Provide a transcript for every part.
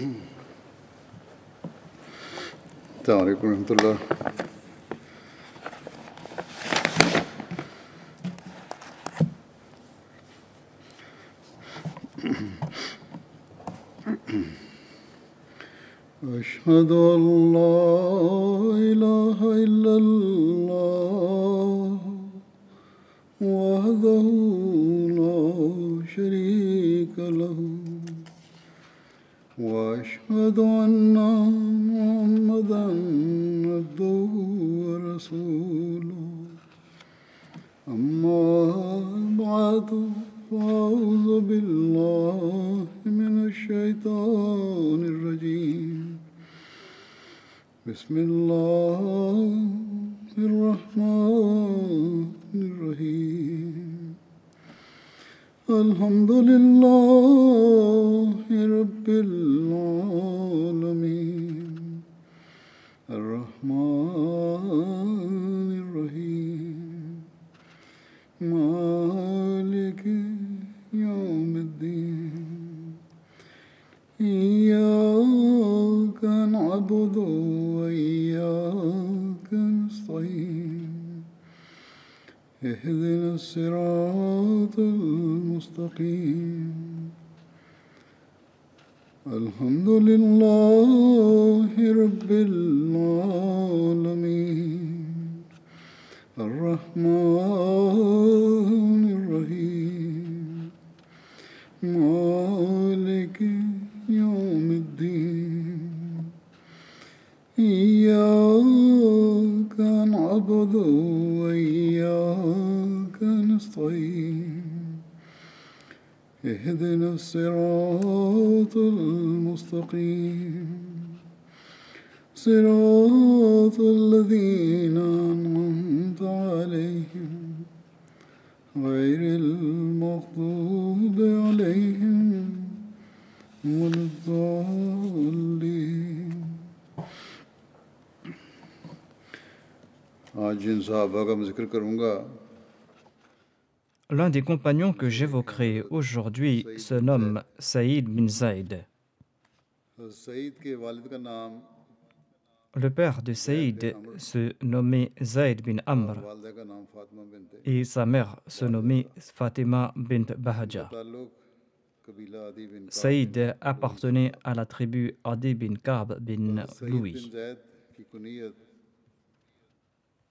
السلام عليكم ورحمة الله. أشهد أن لا إله إلا الله وحده لا شريك له وأشهد أن محمدًا عبده ورسوله أما بعد فأعوذ بالله من الشيطان الرجيم بسم الله الرحمن الرحيم الحمد لله رب العالمين الرحمن الرحيم مالك يوم الدين إياك نعبد وإياك نستعين اهدنا الصراط المستقيم الحمد لله رب العالمين الرحمن الرحيم مالك يوم الدين إياك نعبد وإياك نستعين اهدنا الصراط المستقيم صراط الذين أنعمت عليهم غير المغضوب عليهم ولا الضالين. आज जिन साहबा का मैं जिक्र करूँगा L'un des compagnons que j'évoquerai aujourd'hui se nomme Saïd bin Zaïd. Saeed के वालिद का नाम Le père de Saïd se nommait Zaïd bin Amr वालिदा का नाम फातिमा बिनते et sa mère se nommait Fatima bint Bahaja. ताल्लुक कबीला आदि बिन Saïd appartenait à la tribu Adi bin Ka'b bin Saeed बिन Louis. ज़ैद की कुनियत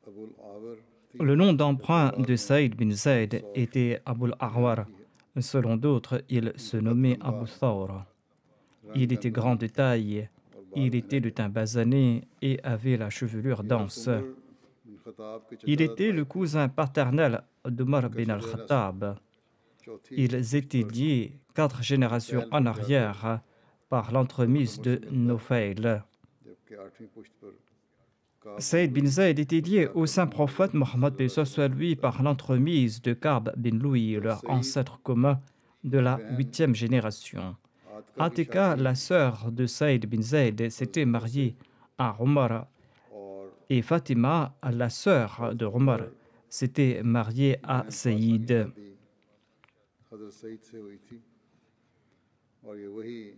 अबुल आवर थी. Le nom d'emprunt de Saïd bin Zaïd était Abul Ahwar. Selon d'autres, il se nommait Abu Thawr. Il était grand de taille, il était de teint basané et avait la chevelure dense. बिन खताब के Il était le cousin paternel d'Omar bin al-Khattab. चौथी Ils étaient liés 4 générations en arrière par l'entremise de Nufayl. जबकि आठवीं पुश्त पर Saïd bin Zaïd était lié au saint prophète Mohammed paix soit lui par l'entremise de Ka'b bin Louis, leur ancêtre commun de la 8e génération. Atika, la sœur de Saïd bin Zaïd, s'était mariée à Omar et Fatima, la sœur de Omar, s'était mariée à Saïd. हज़रत सईद से हुई थी और ये वही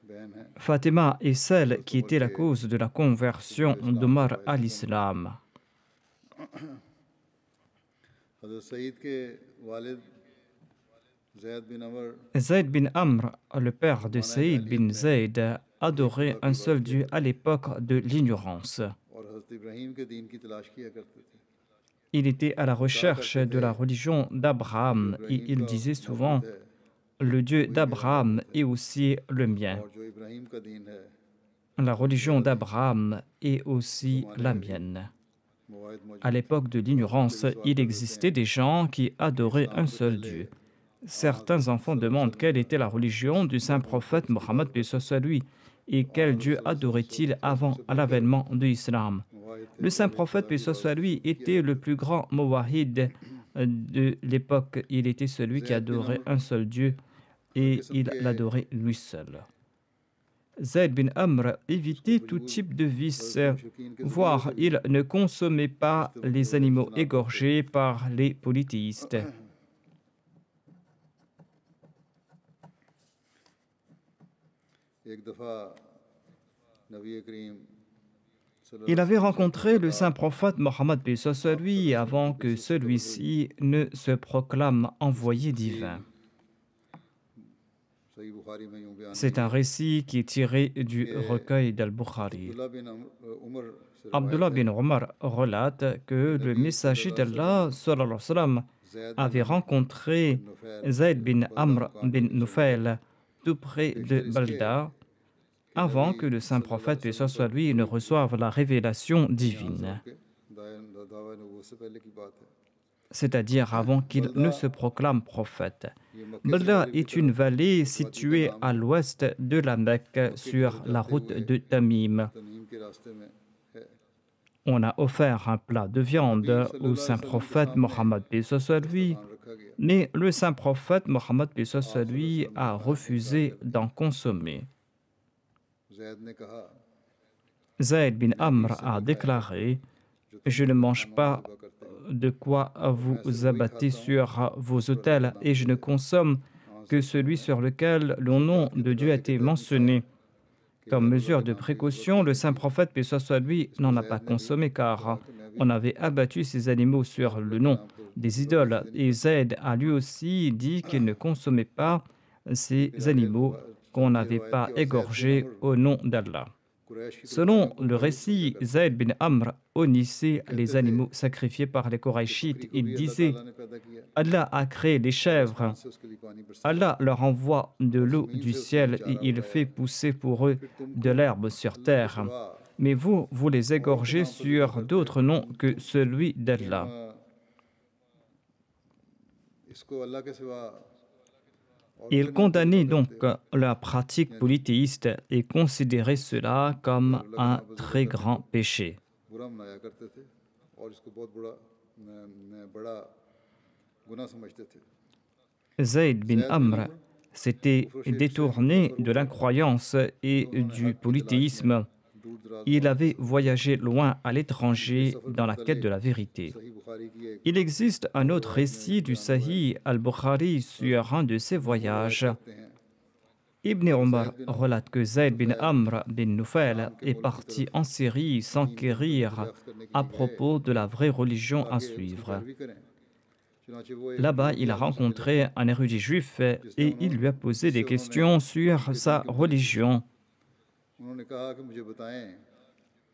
बहन है Fatima est celle qui était la cause de la conversion d'Omar à l'islam. हज़रत सईद के वालिद ज़ैद बिन अमर Zayd bin Amr, le père de Saïd bin Zayd, adorait un seul Dieu à l'époque de l'ignorance. और हज़रत इब्राहीम के दीन की तलाश किया करते थे. Il était à la recherche de la religion d'Abraham et il disait souvent « Le Dieu d'Abraham est aussi le mien. और जो इब्राहीम का दीन है La religion d'Abraham est aussi la mienne. » मवाहिद मौजूद À l'époque de l'ignorance, il existait des gens qui adoraient un seul Dieu. Certains enfants demandent quelle était la religion du saint prophète Mohammed paix soit lui et quel Dieu adorait-il avant l'avènement de l'islam. Le saint prophète paix soit lui était le plus grand mouwahid de l'époque. Il était celui qui adorait un seul Dieu et il l'adorait lui seul. Zayd bin Amr évitait tout type de vice, voire il ne consommait pas les animaux égorgés par les polythéistes. एक दफ़ा नबी करीम Il avait rencontré le saint prophète Mohammed paix soit sur lui avant que celui-ci ne se proclame envoyé divin. सही बुखारी में यूं बयान C'est un récit qui est tiré du recueil d'Al-Bukhari. Abdullah बिन उमर से Abdullah bin Omar relate que le messager d'Allah sallallahu alayhi wa sallam, avait rencontré Zayd bin Amr bin Nufail tout près de Balda avant que le saint prophète, paix soit sur lui, ne reçoive la révélation divine, दावा नबूवत से पहले की बात है c'est-à-dire avant qu'il ne se proclame prophète. Balda est une vallée située à l'ouest de la Mecque sur la route de Tamim. तनीम के रास्ते में है On a offert un plat de viande au saint prophète Mohammed paix soit sur lui, ध्यान रखा गया mais le saint prophète Mohammed paix soit sur lui a refusé d'en consommer. Zaid ने कहा Zayd bin Amr a déclaré: je ne mange pas de quoi vous abattez sur vos autels et je ne consomme que celui sur lequel le nom de Dieu a été mentionné. Comme mesure de précaution, le saint prophète, paix soit sur lui, n'en a pas consommé car on avait abattu ces animaux sur le nom des idoles. Et Zayd a lui aussi dit qu'il ne consommait pas ces animaux qu'on n'avait pas égorgés au nom d'Allah. Quraish की Selon le récit, Zayd bin Amr honnissait les animaux sacrifiés par les Korachites. Il disait: अल्लाह ने पैदा किया Allah a créé les chèvres, से उसके लिए पानी बरसा Allah leur envoie de l'eau du ciel et il fait pousser pour eux de l'herbe sur terre. Mais vous, vous les égorgez sur d'autres noms que celui d'Allah. इसको अल्लाह के सिवा Il condamnait donc la pratique polythéiste et considérait cela comme un très grand péché. बुरा मनाया करते थे और इसको बहुत बड़ा गुनाह समझते थे Zayd bin Amr s'était détourné de l'incroyance et du polythéisme. Il avait voyagé loin à l'étranger dans la quête de la vérité. सही बुखारी की एक Il existe un autre récit du Sahih al-Bukhari sur un de ses voyages. कहते हैं Ibn Omar relate que Zayd bin Amr bin Nufail est parti en Syrie s'enquérir à propos de la vraie religion à suivre. भी करें चुनांचे वो एक Là-bas, il a rencontré un érudit juif et il lui a posé des questions sur sa religion. उन्होंने कहा कि मुझे बताएं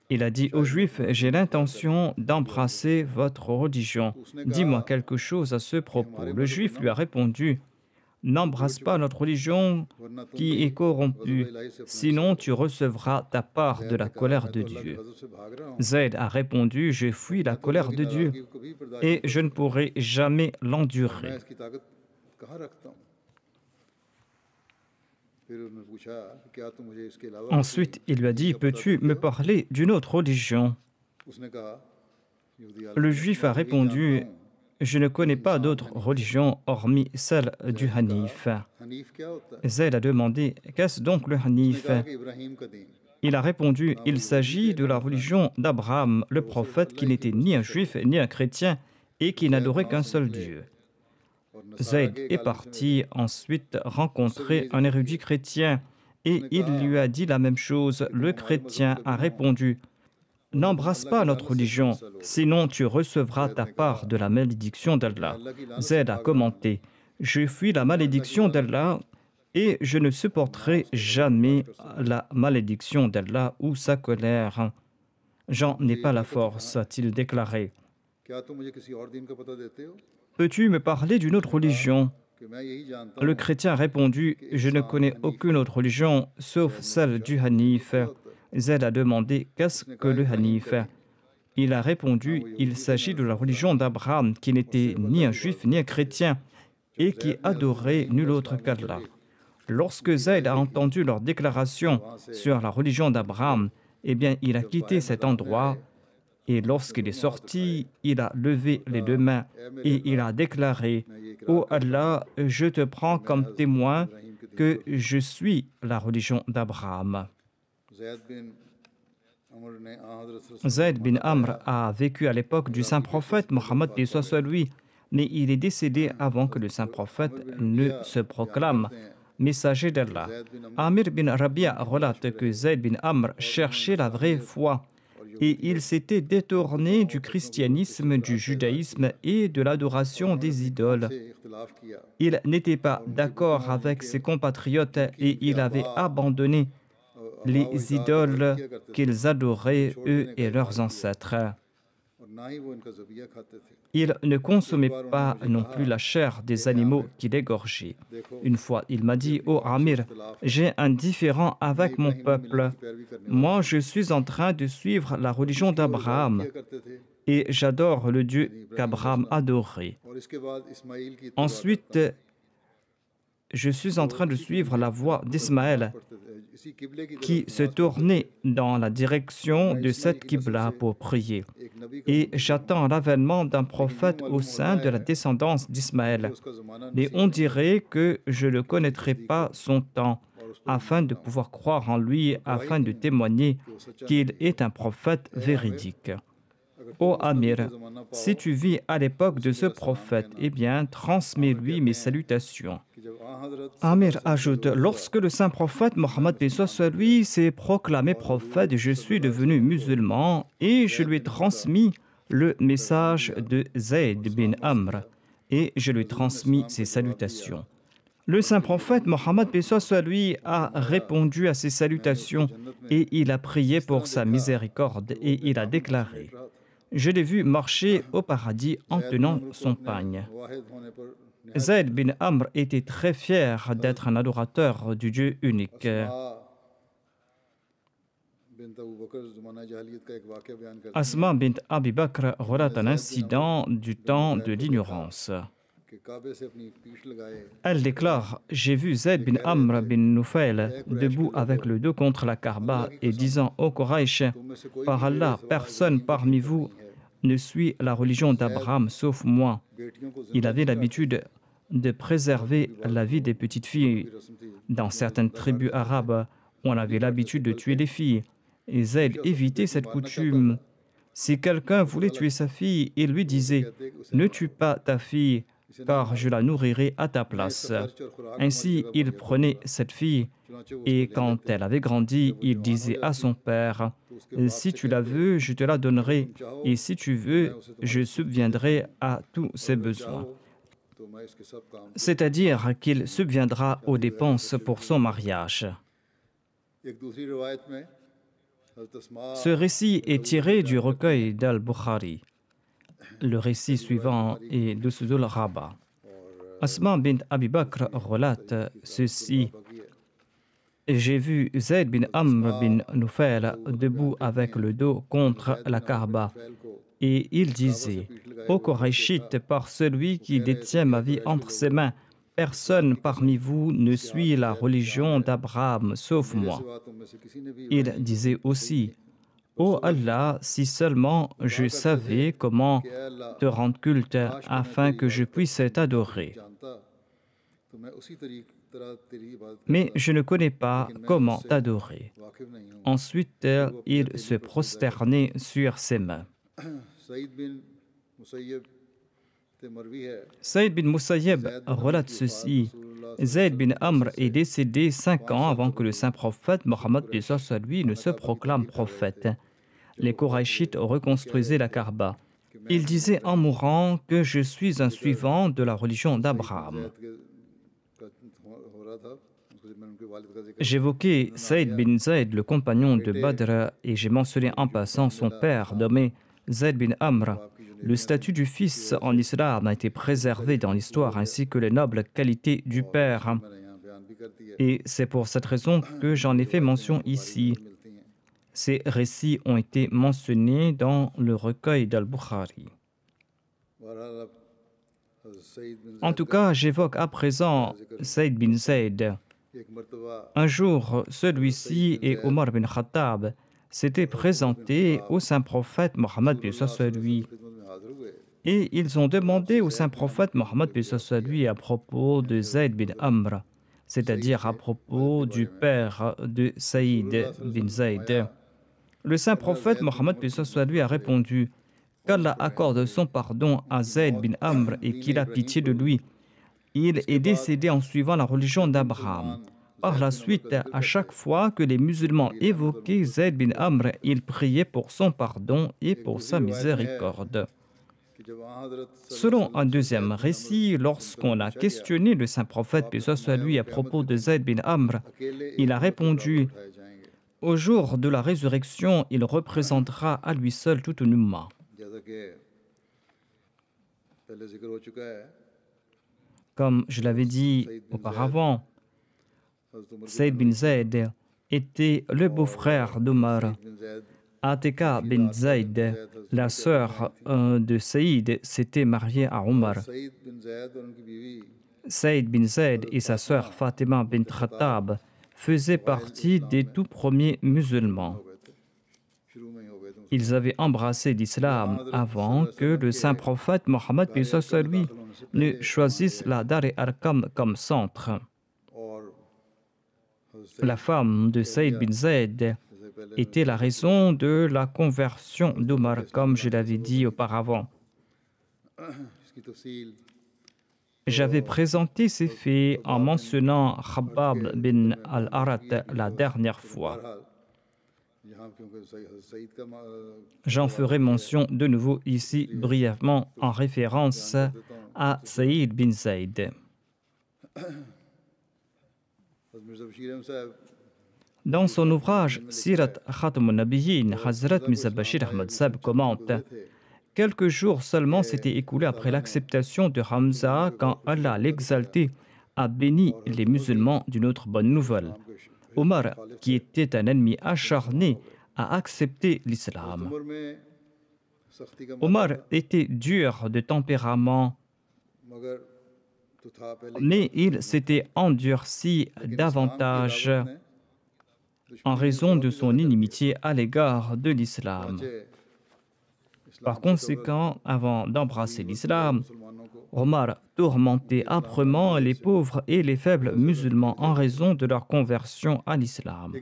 Il a dit aux Juifs: j'ai l'intention d'embrasser votre religion. Dis-moi quelque chose à ce propos. Le Juif lui a répondu: n'embrasse pas notre religion वरना तुम qui est corrompue, sinon tu recevras ta part de la colère de Dieu. गजब से भाग रहा हूँ Zayd a répondu: je fuis la colère de Dieu कि कभी बर्दाश्त et je ne pourrai jamais मैं l'endurer. इसकी ताकत कहाँ रखता हूँ फिर उन्होंने पूछा कि क्या तुम मुझे इसके अलावा Ensuite, il lui a dit: peux-tu me parler d'une autre religion? उसने कहा यहूदी Le Juif a répondu: je ne connais pas d'autre religion hormis celle du Hanif. Hanif क्या होता है Zayd a demandé: qu'est-ce donc le उसने Hanif? कहा कि इब्राहिम का दीन Il a répondu: il s'agit de la religion d'Abraham, le prophète qui n'était ni un juif ni un chrétien et qui n'adorait qu'un seul Dieu. और नसारा Zayd के est parti ensuite rencontrer un érudit chrétien et il lui a dit la même chose. Le chrétien a répondu: n'embrasse pas notre religion, sinon tu recevras ta part de la malédiction d'Allah. Zayd a commenté: je fuis la malédiction d'Allah et je ne supporterai jamais la malédiction d'Allah ou sa colère. J'en ai pas la force, a-t-il déclaré. क्या तुम मुझे किसी और दीन का पता देते हो Peux-tu me parler d'une autre religion? कि मैं यही जानता Le हूँ chrétien a répondu: je ne connais aucune autre religion sauf celle du Hanif. Zayd a demandé: qu'est-ce que le Hanif? Il a répondu: il s'agit de la religion d'Abraham qui n'était ni un juif ni un chrétien et qui adorait nul autre qu'Allah. Lorsque Zayd a entendu leur déclaration sur la religion d'Abraham, eh bien, il a quitté cet endroit et lorsqu'il est sorti, il a levé les deux mains et il a déclaré: ô Allah, je te prends comme témoin que je suis la religion d'Abraham. ज़ैद बिन अमर ने हज़रत रसूल Zayd bin Amr a vécu à l'époque du saint prophète Mohammed paix soit sur lui, mais il est décédé avant que le saint prophète ne se proclame. messager d'Allah. Amir bin Rabia relate que Zayd bin Amr cherchait la vraie foi et il s'était détourné du christianisme, du judaïsme et de l'adoration des idoles. Il n'était pas d'accord avec ses compatriotes et il avait abandonné les idoles qu'ils adoraient, eux et leurs ancêtres. Il ne consommait pas non plus la chair des animaux qu'il égorgeait. Une fois, il m'a dit: « Oh Amir, j'ai un différend avec mon peuple. Moi, je suis en train de suivre la religion d'Abraham et j'adore le Dieu qu'Abraham adorait. Ensuite, je suis en train de suivre la voie d'Ismaël qui se tournait dans la direction de cette Qibla pour prier. Et j'attends l'avènement d'un prophète au sein de la descendance d'Ismaël. Mais on dirait que je ne connaîtrai pas son temps, afin de pouvoir croire en lui, afin de témoigner qu'il est un prophète véridique. Ô Amir, si tu vis à l'époque de ce prophète, eh bien, transmets-lui mes salutations. » Amir ajoute: « Lorsque le saint prophète Mohammed lui s'est proclamé prophète, je suis devenu musulman et je lui ai transmis le message de Zayd bin Amr et je lui ai transmis ses salutations. Le saint prophète Mohammed lui a répondu à ses salutations et il a prié pour sa miséricorde et il a déclaré: je l'ai vu marcher au paradis en tenant son pagne. » Zayd bin Amr était très fier d'être un adorateur du Dieu unique. Asma bint Abi Bakr relate un incident du temps de l'ignorance. Elle déclare: j'ai vu Zayd bin Amr bin Nufayl debout avec le dos contre la Kaaba et disant: ô Quraysh, par Allah, personne parmi vous ne suit la religion d'Abraham sauf moi. Il avait l'habitude de préserver la vie des petites filles. Dans certaines tribus arabes, on avait l'habitude de tuer les filles. Et Zayd évitait cette coutume. Si quelqu'un voulait tuer sa fille, il lui disait: ne tue pas ta fille, car je la nourrirai à ta place. Ainsi, il prenait cette fille, et quand elle avait grandi, il disait à son père: si tu la veux, je te la donnerai, et si tu veux, je subviendrai à tous ses besoins. C'est-à-dire qu'il subviendra aux dépenses pour son mariage. Ce récit est tiré du recueil d'Al-Bukhari. Le récit suivant est de Sudul Rabba. Asma bint Abi Bakr relate ceci: j'ai vu Zayd bin Amr bin Nufayl debout avec le dos contre la Kaaba, et il disait: ô Qurayshites, par celui qui détient ma vie entre ses mains, personne parmi vous ne suit la religion d'Abraham sauf moi. Il disait aussi: ô Allah, si seulement je savais comment te rendre culte afin que je puisse t'adorer. Mais je ne connais pas comment t'adorer. Ensuite, il se prosternait sur ses mains. Saïd bin Musayyib relate ceci: Zayd bin Amr est décédé 5 ans avant que le saint prophète Mohammed lui ne se proclame prophète. Les Qurayshites reconstruisaient la Kaaba. Il disait en mourant que je suis un suivant de la religion d'Abraham. J'évoquais Saïd bin Zayd, le compagnon de Badr, et j'ai mentionné en passant son père nommé Zayd bin Amr. Le statut du fils en islam a été préservé dans l'histoire, ainsi que les nobles qualités du père. Et c'est pour cette raison que j'en ai fait mention ici. Ces récits ont été mentionnés dans le recueil d'Al-Bukhari. En tout cas, j'évoque à présent Saïd bin Zayd. Un jour, celui-ci et Omar bin Khattab s'étaient présentés au saint prophète Mohammed lui. Et ils ont demandé au saint prophète Mohammed lui à propos de Zayd bin Amr, c'est-à-dire à propos du père de Saïd bin Zayd. Le saint prophète Mohammed lui a répondu: qu'Allah accorde son pardon à Zayd bin Amr et qu'il a pitié de lui. il est décédé en suivant la religion d'Abraham. Par la suite, à chaque fois que les musulmans évoquaient Zayd bin Amr, ils priaient pour son pardon et pour sa miséricorde. Selon un deuxième récit, lorsqu'on a questionné le saint prophète, paix soit lui, à propos de Zayd bin Amr, il a répondu: au jour de la résurrection, il représentera à lui seul toute une umma. Comme je l'avais dit auparavant, Saïd bin Zayd était le beau-frère d'Omar. Atika bin Zayd, la sœur de Saïd, s'était mariée à Omar. Saïd bin Zayd et sa sœur Fatima bin Khattab faisaient partie des tout premiers musulmans. Ils avaient embrassé l'islam avant que le saint prophète Mohammed lui ne choisisse la Dar-e-Arqam comme centre. La femme de Saïd bin Zayd était la raison de la conversion d'Omar, comme je l'avais dit auparavant. J'avais présenté ces faits en mentionnant Khabbab bin al-Arat la dernière fois. J'en ferai mention de nouveau ici brièvement en référence à Saïd bin Zayd. Dans son ouvrage Sirat Khatam al-Nabiyyin, Hazrat Mirza Bashir Ahmad Sahib commente: quelques jours seulement s'étaient écoulés après l'acceptation de Hamza quand Allah l'exalté a béni les musulmans d'une autre bonne nouvelle. Omar, qui était un ennemi acharné, a accepté l'islam. Omar était dur de tempérament, mais il s'était endurci davantage en raison de son inimitié à l'égard de l'islam. Par conséquent, avant d'embrasser l'islam, Omar tourmentait âprement les pauvres et les faibles musulmans en raison de leur conversion à l'islam.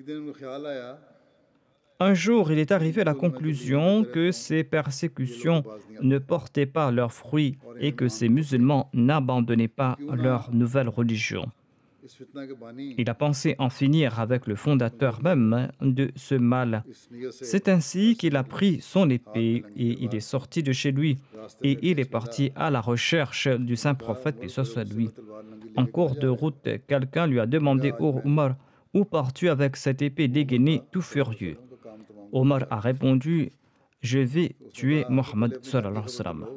Un jour, il est arrivé à la conclusion que ces persécutions ne portaient pas leurs fruits et que ces musulmans n'abandonnaient pas leur nouvelle religion. Il a pensé en finir avec le fondateur même de ce mal. C'est ainsi qu'il a pris son épée et il est sorti de chez lui et il est parti à la recherche du saint prophète, paix soit lui. En cours de route, quelqu'un lui a demandé: oh Omar, où pars-tu avec cette épée dégainée tout furieux? Omar a répondu: je vais tuer Mohammed sallallahu alayhi wa sallam.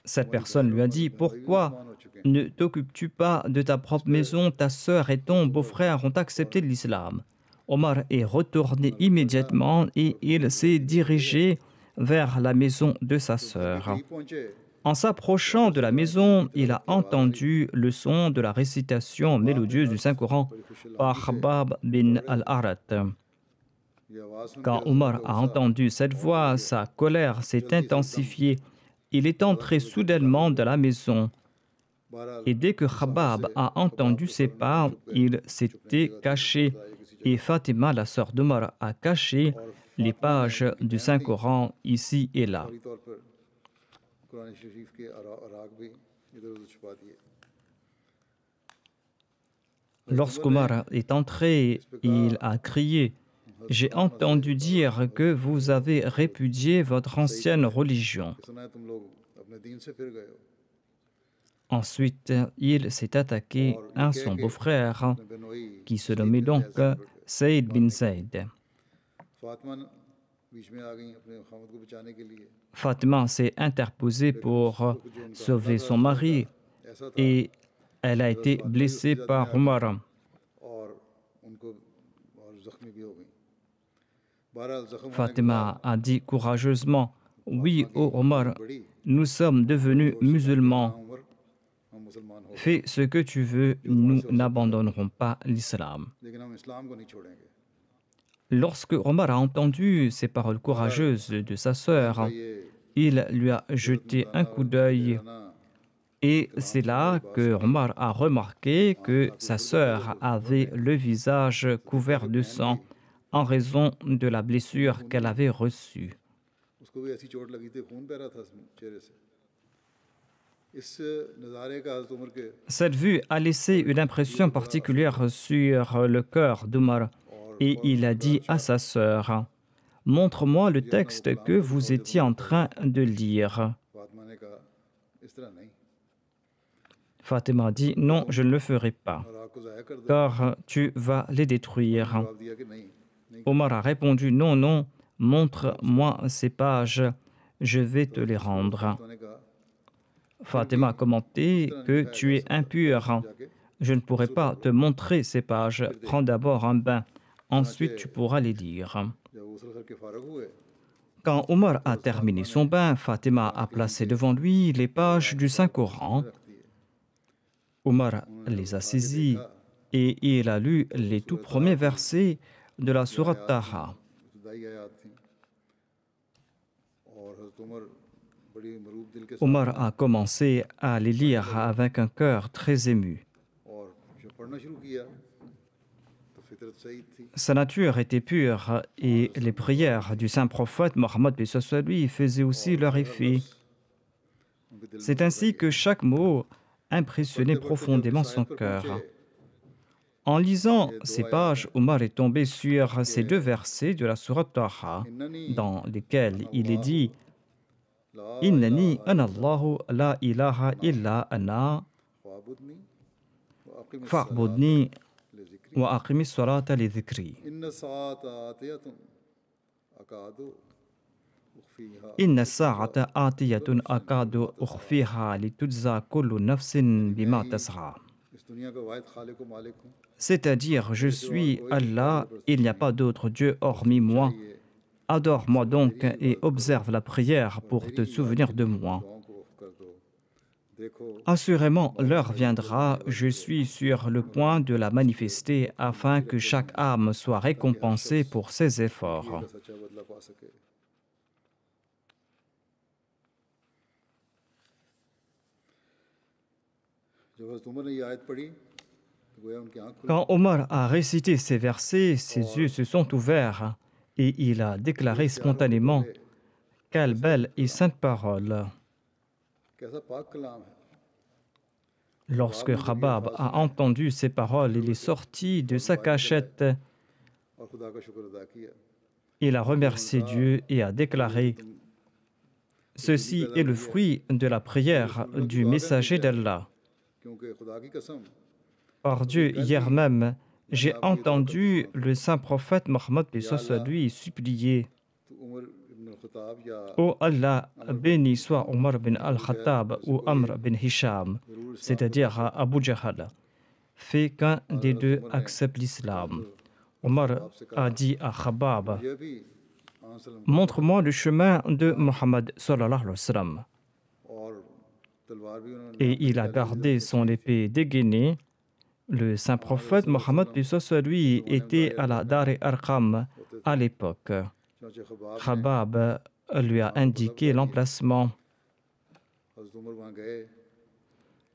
Cette personne lui a dit: pourquoi ne t'occupes-tu pas de ta propre maison? Ta sœur et ton beau-frère ont accepté l'islam. Omar est retourné immédiatement et il s'est dirigé vers la maison de sa sœur. En s'approchant de la maison, il a entendu le son de la récitation mélodieuse du Saint-Coran par Khabbab bin al-Arat. Quand Omar a entendu cette voix, sa colère s'est intensifiée. Il est entré soudainement dans la maison. Et dès que Khabbab a entendu ses pas, il s'était caché. Et Fatima, la sœur d'Omar, a caché les pages du Saint-Coran ici et là. Lorsqu'Omar est entré, il a crié: j'ai entendu dire que vous avez répudié votre ancienne religion. Ensuite, il s'est attaqué à son beau-frère, qui se nommait donc Saïd bin Zayd. Fatima s'est interposée pour sauver son mari et elle a été blessée par Omar. Fatima a dit courageusement: oui, ô Omar, nous sommes devenus musulmans. Fais ce que tu veux, nous n'abandonnerons pas l'islam. Lorsque Omar a entendu ces paroles courageuses de sa sœur, il lui a jeté un coup d'œil et c'est là que Omar a remarqué que sa sœur avait le visage couvert de sang en raison de la blessure qu'elle avait reçue. इस नज़ारे का हज़रत उमर के Cette vue a laissé une impression particulière sur le cœur d'Omar et il a dit à sa sœur, montre-moi le texte que vous étiez en train de lire. Fatima ने कहा इस तरह नहीं Fatima a dit, non, je ne le ferai pas, और आपको ज़ाया कर दो car tu vas les détruire. जवाब दिया कि नहीं नहीं Omar a répondu, non, non, montre-moi ces pages, je vais te les rendre. Fatima ने कहा Fatima a commenté que tu es impur. जाके Je ne pourrai pas te montrer ces pages. Prends d'abord un bain, ensuite tu pourras les lire. जब गौसल करके फारग हुए Quand Omar a terminé son bain, Fatima a placé devant lui les pages du Saint-Coran. रख दिए Omar les a saisies et il a lu les tout premiers versets de la sourate Taha. इब्तदाई आयात थी और हज़रत उमर बड़ी मरूब दिल के साथ Omar a commencé à les lire avec un cœur très ému. और जब पढ़ना शुरू किया तो फितरत सही थी Sa nature était pure et les prières du saint prophète Mohammed paix soit lui faisaient aussi leur effet. उनके दिल C'est ainsi que chaque mot impressionnait profondément son cœur. En lisant ces pages, Omar est tombé sur ces deux versets de la sourate Taha dans lesquels il est dit ला Innani ana Allahu la ilaha illa ana ख्वाबुदनी वाक़िम fa'budni लिज़िक्री wa aqimi salata li dhikri. इन सात आतियतुन अकादु उख्फीहा Inna sa'ata atiyatun akadu ukhfiha litujza kullu nafsin bima tas'a. इस दुनिया का वाहिद खालिक व मालिक हूँ C'est-à-dire, je suis Allah, il n'y a pas d'autre Dieu hormis moi. Adore-moi donc et observe la prière pour te souvenir de moi. दुआओं को कर दो देखो Assurément, l'heure viendra, je suis sur le point de la manifester afin que chaque âme soit récompensée pour ses efforts. का सच्चा बदला पा सके जब हज़रत उमर ने ये आयत पढ़ी तो गोया उनकी आँख खुली Quand Omar a récité ces versets, ses yeux se sont ouverts et il a déclaré spontanément « Quelle belle et sainte parole !» कैसा पाक कलाम है Lorsque Khabab a entendu ces paroles, il est sorti de sa cachette. और खुदा का शुक्र अदा किया Il a remercié Dieu et a déclaré « Ceci est le fruit de la prière du messager d'Allah. क्योंकि खुदा की कसम Par Dieu, hier même, j'ai entendu le saint prophète Mohammed paix soit lui supplier तो उमर इब्न खत्ताब या « Ô Allah, béni soit Omar bin al-Khattab ou Amr bin Hisham, c'est-à-dire à Abu Jahl. Fais qu'un des deux accepte l'islam. » Omar a dit à Khabab ये भी आंसलम « Montre-moi le chemin de Mohammed sallallahu alayhi wa sallam. » और तलवार भी उन्होंने Et il a gardé son épée dégainée. Le saint prophète Mohammed paix soit lui était à la Dar Arqam à l'époque. चौचे खबाब Khabab lui a indiqué l'emplacement. हज़रत उमर वहाँ गए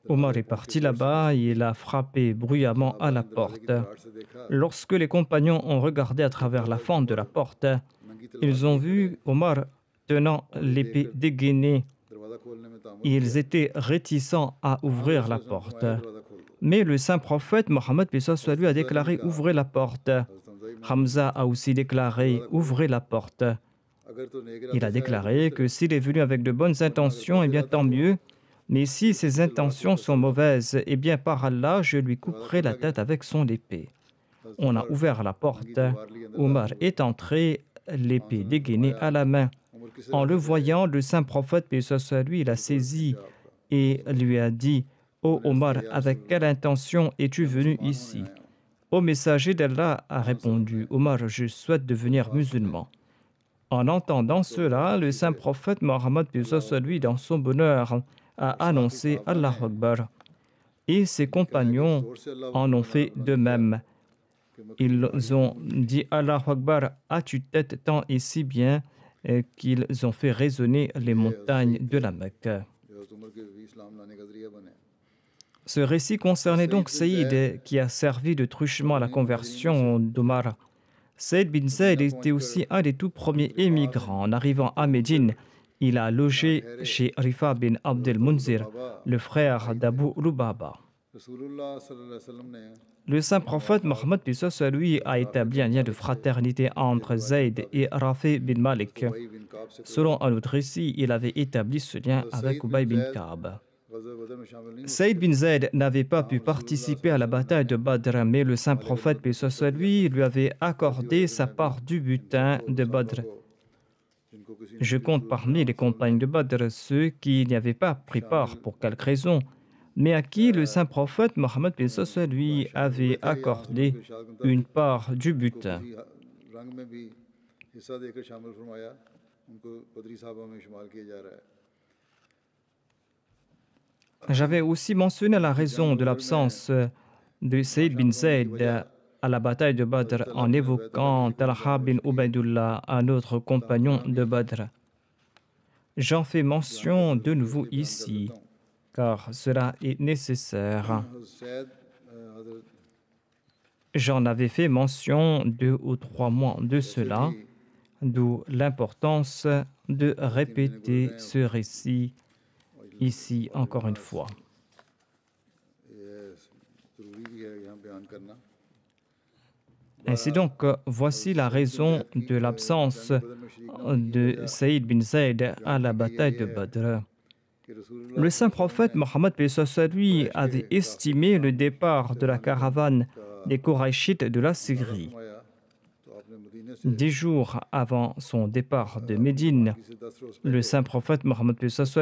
Omar est parti là-bas et il a frappé bruyamment à la porte. दरार से देखा Lorsque les compagnons ont regardé à travers la fente de la porte, नंगी तलवार ils ont vu Omar tenant l'épée dégainée. दरवाज़ा खोलने में तामुल Ils étaient réticents à ouvrir la porte. दरवाज़ा खोल दो Mais le saint prophète Mohammed paix soit lui a déclaré « Ouvrez la porte ». हज़रत Hamza Hamza a aussi déclaré « Ouvrez la porte ». अगर तो नेक Il a déclaré que s'il est venu avec de bonnes intentions, eh bien tant mieux. Mais si ses intentions sont mauvaises, eh bien par Allah, je lui couperai la tête avec son épée. On a ouvert la porte. Omar est entré, l'épée dégainée à la main. Umar किस En le voyant, le saint prophète, paix soit lui, il a saisi et lui a dit « Ô Omar, avec quelle intention es-tu venu ici ?» Au messager d'Allah a répondu « Omar, je souhaite devenir musulman. » En entendant cela, le saint prophète Mohammed paix soit lui, dans son bonheur, a annoncé Allah Akbar. Et ses compagnons en ont fait de même. Ils ont dit Allah Akbar à tue-tête tant et si bien qu'ils ont fait résonner les montagnes de la Mecque. जो हज़रत उमर के भी इस्लाम लाने का ज़रिया बने Ce récit concernait donc Saïd qui a servi de truchement à la conversion d'Omar. Saïd bin Zayd était aussi un des tout premiers émigrants. En arrivant à Médine, Il a logé chez Rifa bin Abd al-Munzir, le frère d'Abu Lubaba. Rasulullah sallallahu alayhi wa sallam ne Le saint prophète Mohammed lui a établi un lien de fraternité entre Zayd et Rafi bin Malik. Ubay bin Ka'b se Selon un autre récit, il avait établi ce lien avec Ubay bin Ka'b. ghazwa Badr में शामिल नहीं Saïd bin Zayd n'avait pas pu participer à la bataille de Badr, mais le saint prophète lui avait accordé sa part du butin de Badr. जिनको किसी Je compte parmi les compagnes de Badr ceux qui n'y avaient pas pris part pour quelque raison, mais à qui le saint prophète Mohammed lui avait accordé une part du butin. किसी रंग में भी हिस्सा देकर शामिल फरमाया उनको बदरी साहबा में शुमार किया जा रहा है J'avais aussi mentionné la raison de l'absence de Saïd bin Zayd à la bataille de Badr en évoquant Talha bin Ubaydullah, un autre compagnon de Badr. J'en fais mention de nouveau ici, car cela est nécessaire. Syed हजरत J'en avais fait mention 2 ou 3 mois de cela, d'où l'importance de répéter ce récit ici encore une fois. ये जरूरी भी है यहाँ बयान करना Ainsi donc, voici la raison de l'absence de Saïd bin Zayd à la bataille de Badr. कि रसूलुल्लाह Le saint prophète Mohammed lui avait estimé le départ de la caravane des Korachites de la Syrie. फरमाया तो आपने मदीने से 10 jours avant son départ de Médine, से 10 रोज le saint prophète Mohammed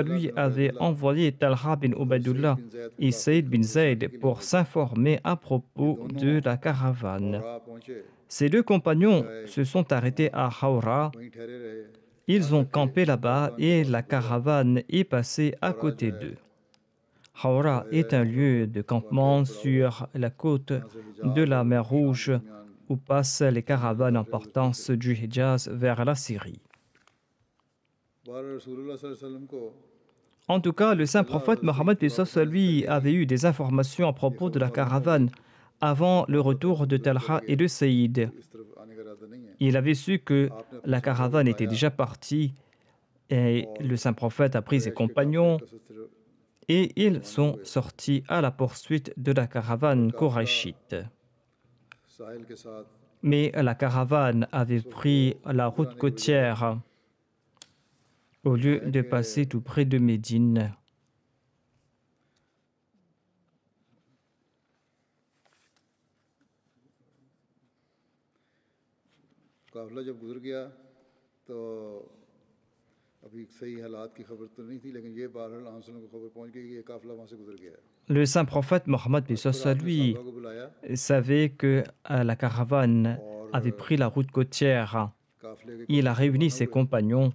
lui avait envoyé Talha bin Ubaydullah et Saïd bin Zayd pour s'informer à propos de la caravane. वहाँ पहुंचे Ces deux compagnons se sont arrêtés à Hawra. वहीं ठहरे रहे Ils ont campé là-bas et la caravane est passée à côté d'eux. Hawra est un lieu de campement sur la côte de la mer Rouge où passent les caravanes en partance du Hijaz vers la Syrie. बार रसूलुल्लाह सल्लल्लाहु अलैहि वसल्लम को En tout cas, le saint prophète Mohammed lui avait eu des informations à propos de la caravane avant le retour de Talha et de Saïd. इस तरफ आने का इरादा नहीं है Il avait su que la caravane était déjà partie et le saint prophète a pris ses compagnons et ils sont sortis à la poursuite de la caravane Koraïchite. साहिल के साथ Mais la caravane avait pris la route côtière au lieu de passer tout près de Médine. काफिला जब गुजर गया तो अभी सही हालात की खबर तो नहीं थी लेकिन ये बहरहाल आंसलों को खबर पहुंच गई कि ये काफिला वहाँ से गुजर गया है Le saint prophète Mohammed lui साहबा को बुलाया savait que la caravane avait pris la route côtière. काफिले के Il a réuni ses compagnons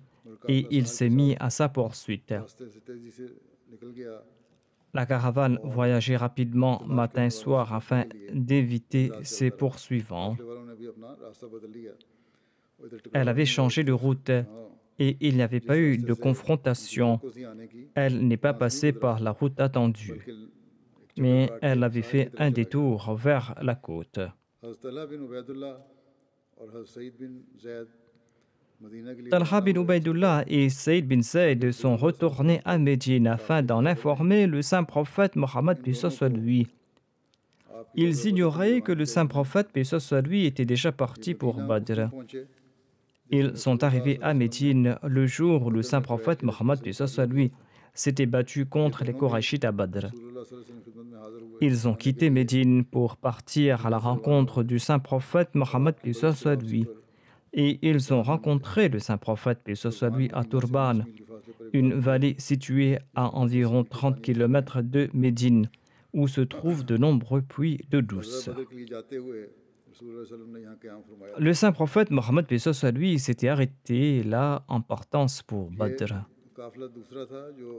et il s'est mis à sa poursuite. रास्ते से तेजी से निकल गया La caravane voyageait rapidement matin et soir afin d'éviter ses poursuivants. काफिले वालों ने भी अपना रास्ता बदल लिया वो इधर Elle avait changé de route et il n'y avait pas eu de confrontation. को सी आने की Elle n'est pas passée par la route attendue, mais elle avait fait un détour vers la côte. हज़रत तलहा बिन उबैदुल्लाह और हज़रत सईद बिन ज़ैद मदीना के लिए Talha bin Ubaydullah et Saïd bin Zayd sont retournés à Médine afin d'en informer le saint prophète Mohammed lui. Ils ignoraient que le saint prophète lui était déjà parti pour Badr. पहुंचे Ils sont arrivés à Médine le jour où le saint prophète Mohammed lui s'était battu contre les Korachites à Badr. रसूलुल्लाह सल्लल्लाहु अलैहि वसल्लम की खिदमत में हाजिर हुए Ils ont quitté Médine pour partir à la rencontre du saint prophète Mohammed lui. Et ils ont rencontré le saint prophète lui à Turban, की फासले पर une vallée située à environ 30 km de Médine, où se trouvent de nombreux puits d'eau douce. बदर के लिए जाते हुए रसूलुल्लाह सल्लल्लाहु अलैहि वसल्लम ने यहाँ क़याम फरमाया Le saint prophète Mohammed lui s'était arrêté là en partance pour Badr. काफिला दूसरा था जो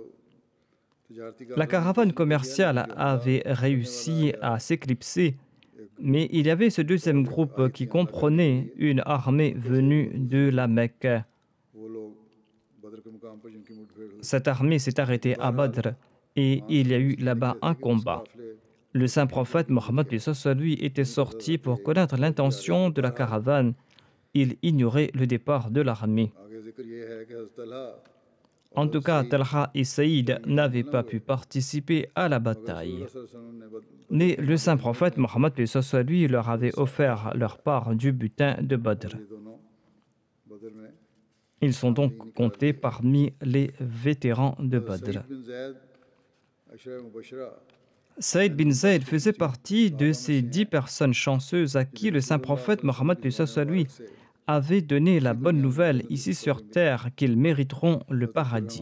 तिजारती La caravane commerciale avait réussi à s'éclipser, mais il y avait ce deuxième groupe qui comprenait une armée venue de la Mecque. वो लोग बदर के मुकाम पर जिनकी मुठभेड़ हुई Cette armée s'est arrêtée à Badr et il y a eu là-bas un combat. Le saint prophète Mohammed lui était sorti pour connaître l'intention de la caravane. Il ignorait le départ de l'armée. आगे जिक्र ये है कि हज़रत Talha En tout cas, Talha et Saïd n'avaient pas pu participer à la bataille. Mais le saint prophète Mohammed lui leur avait offert leur part du butin de Badr. Ils sont donc comptés parmi les vétérans de Badr. Saïd bin Zayd faisait partie de ces 10 personnes chanceuses à qui le saint prophète Mohammed lui avait donné la bonne nouvelle ici sur terre qu'ils mériteront le paradis.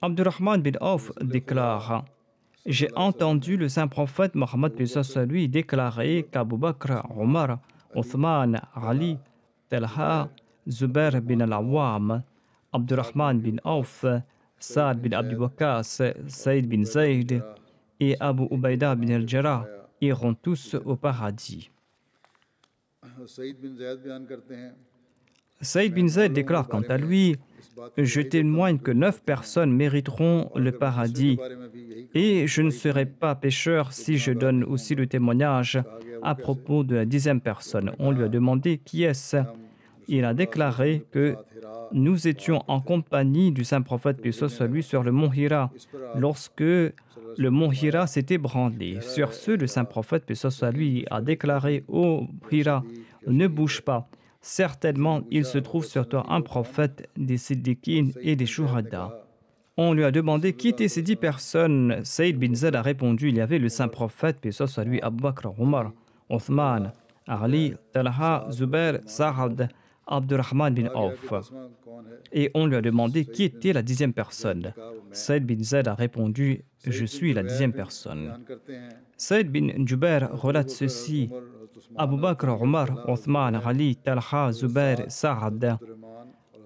Abdurrahman bin Auf déclare: j'ai entendu le saint prophète Mohammed lui déclarer qu'Abu Bakr, Omar, Othman, Ali, Talha, Zubair bin al-Awwam, Abdurrahman bin Auf, Saad bin Abi Waqqas, Saïd bin Zayd et Abu Ubaïda bin al-Jarrah iront tous au paradis. Saïd bin Zayd déclare quant à lui: je témoigne que 9 personnes mériteront le paradis et je ne serai pas pécheur si je donne aussi le témoignage à propos de la 10e personne. On lui a demandé qui est-ce. Il a déclaré que nous étions en compagnie du saint prophète paix soit lui sur le mont Hira lorsque le mont Hira s'est ébranlé. Sur ce, le saint prophète paix soit lui a déclaré: ô Hira, ne bouge pas. Certainement, il se trouve sur toi un prophète, des Siddiqines et des Shuhada. On lui a demandé qui étaient ces 10 personnes. Saïd bin Zayd a répondu: il y avait le saint prophète, paix soit lui, Abu Bakr, Omar, Othman, Ali, Talha, Zubair, Saad, Abdurrahman bin Auf. Et on lui a demandé qui était la 10e personne. Saïd bin Zayd a répondu: je suis la 10e personne. Saïd bin Jubair relate ceci: Abu Bakr, Omar, Othman, Ali, Talha, Zubair, Saad,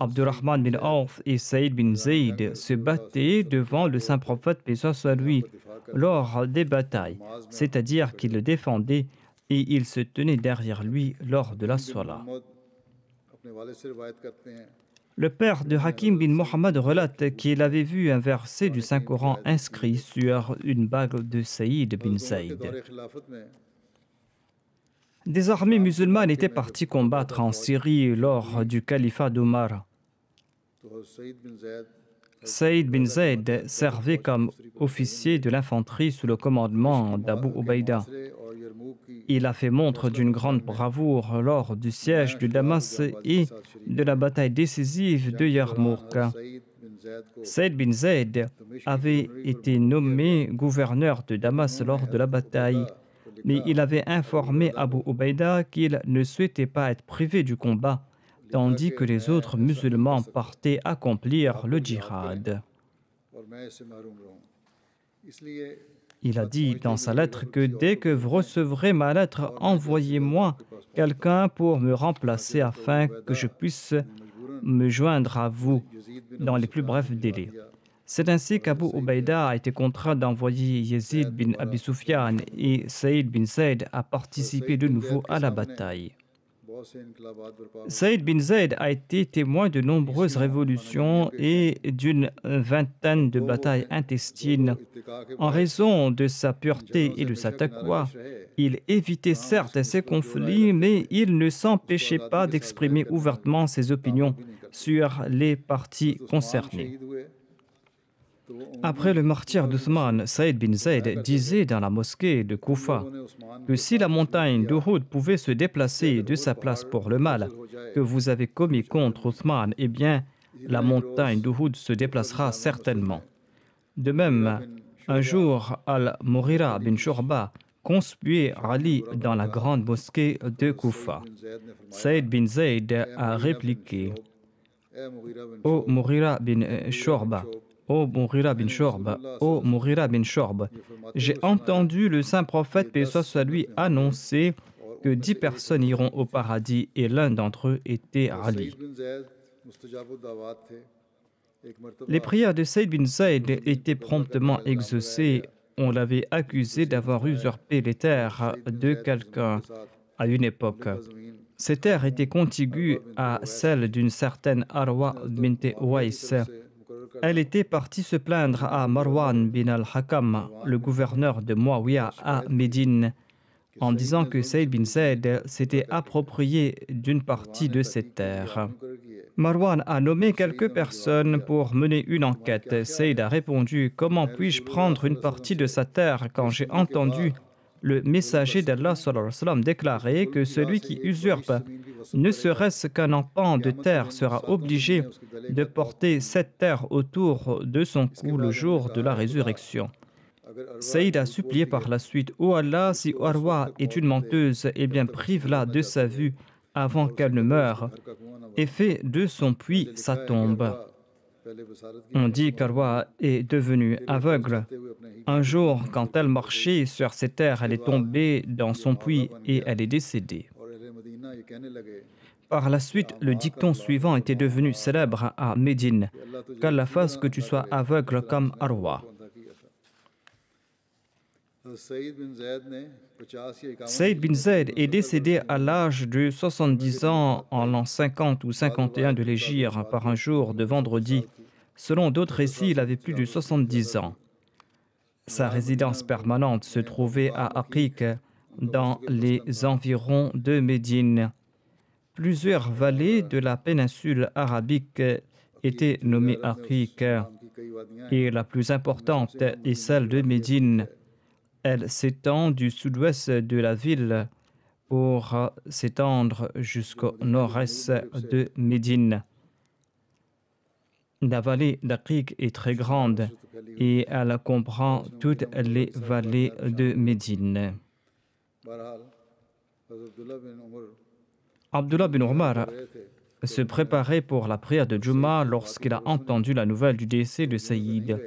Abdurrahman bin Auf et Saïd bin Zayd se battaient devant le saint prophète, paix soit lui, lors des batailles, c'est-à-dire qu'ils le défendaient et ils se tenaient derrière lui lors de la Salah. Le père de Hakim bin Mohammed relate qu'il avait vu un verset du Saint-Coran inscrit sur une bague de Saïd bin Zayd. Des armées musulmanes étaient parties combattre en Syrie lors du califat d'Omar. Saïd bin Zayd servait comme officier de l'infanterie sous le commandement d'Abu Ubaïda. Il a fait montre d'une grande bravoure lors du siège de Damas et de la bataille décisive de Yarmouk. Saïd bin Zayd avait été nommé gouverneur de Damas lors de la bataille, mais il avait informé Abu Ubaïda qu'il ne souhaitait pas être privé du combat, tandis que les autres musulmans partaient accomplir le djihad. Il a dit dans sa lettre que dès que vous recevrez ma lettre, envoyez-moi quelqu'un pour me remplacer afin que je puisse me joindre à vous dans les plus brefs délais. C'est ainsi qu'Abu Ubaïda a été contraint d'envoyer Yazid bin Abi Sufyan et Saïd bin Zayd a participé de nouveau à la bataille. Saïd bin Zayd a été témoin de nombreuses révolutions et d'une vingtaine de batailles intestines. En raison de sa pureté et de sa taqwa, il évitait certes ces conflits, mais il ne s'empêchait pas d'exprimer ouvertement ses opinions sur les parties concernées. Après le martyre d'Uthman, Saïd bin Zayd disait dans la mosquée de Koufa que si la montagne d'Uhud pouvait se déplacer de sa place pour le mal que vous avez commis contre Uthman, eh bien, la montagne d'Uhud se déplacera certainement. De même, un jour, Al-Mughira bin Shurba conspuait Ali dans la grande mosquée de Koufa. Saïd bin Zayd a répliqué: ô Mughira bin Shurba, ô Mughira bin Shurba, ô Mughira bin Shurba, j'ai entendu le saint prophète, paix soit lui, annoncer que 10 personnes iront au paradis et l'un d'entre eux était Ali. Les prières de Saïd bin Zayd étaient promptement exaucées. On l'avait accusé d'avoir usurpé les terres de quelqu'un à une époque. Ces terres étaient contiguës à celles d'une certaine Arwa bint Ouaïs. Elle était partie se plaindre à Marwan bin al-Hakam, le gouverneur de Muawiyah à Médine, en disant que Saïd bin Zayd s'était approprié d'une partie de ses terres. Marwan a nommé quelques personnes pour mener une enquête. Saïd a répondu: comment puis-je prendre une partie de sa terre quand j'ai entendu le messager d'Allah sallallahu alayhi wa sallam déclarer que celui qui usurpe ne serait-ce qu'un empan de terre sera obligé de porter cette terre autour de son cou le jour de la résurrection. Saïd a supplié par la suite: ô Allah, si Arwa est une menteuse, eh bien prive-la de sa vue avant qu'elle ne meure et fait de son puits sa tombe. On dit qu'Arwa est devenue aveugle. Un jour, quand elle marchait sur ces terres, elle est tombée dans son puits et elle est décédée. Par la suite, le dicton suivant était devenu célèbre à Médine: qu'Allah fasse que tu sois aveugle comme Arwa. Saïd bin Zayd est décédé à l'âge de 70 ans en l'an 50 ou 51 de l'Hégire par un jour de vendredi. Selon d'autres récits, il avait plus de 70 ans. Sa résidence permanente se trouvait à Aqiq, dans les environs de Médine. Plusieurs vallées de la péninsule arabique étaient nommées Aqiq, et la plus importante est celle de Médine. Elle s'étend du sud-ouest de la ville pour s'étendre jusqu'au nord-est de Médine. La vallée d'Aqiq est très grande et elle comprend toutes les vallées de Médine. Abdullah bin Omar se préparait pour la prière de Juma lorsqu'il a entendu la nouvelle du décès de Saïd.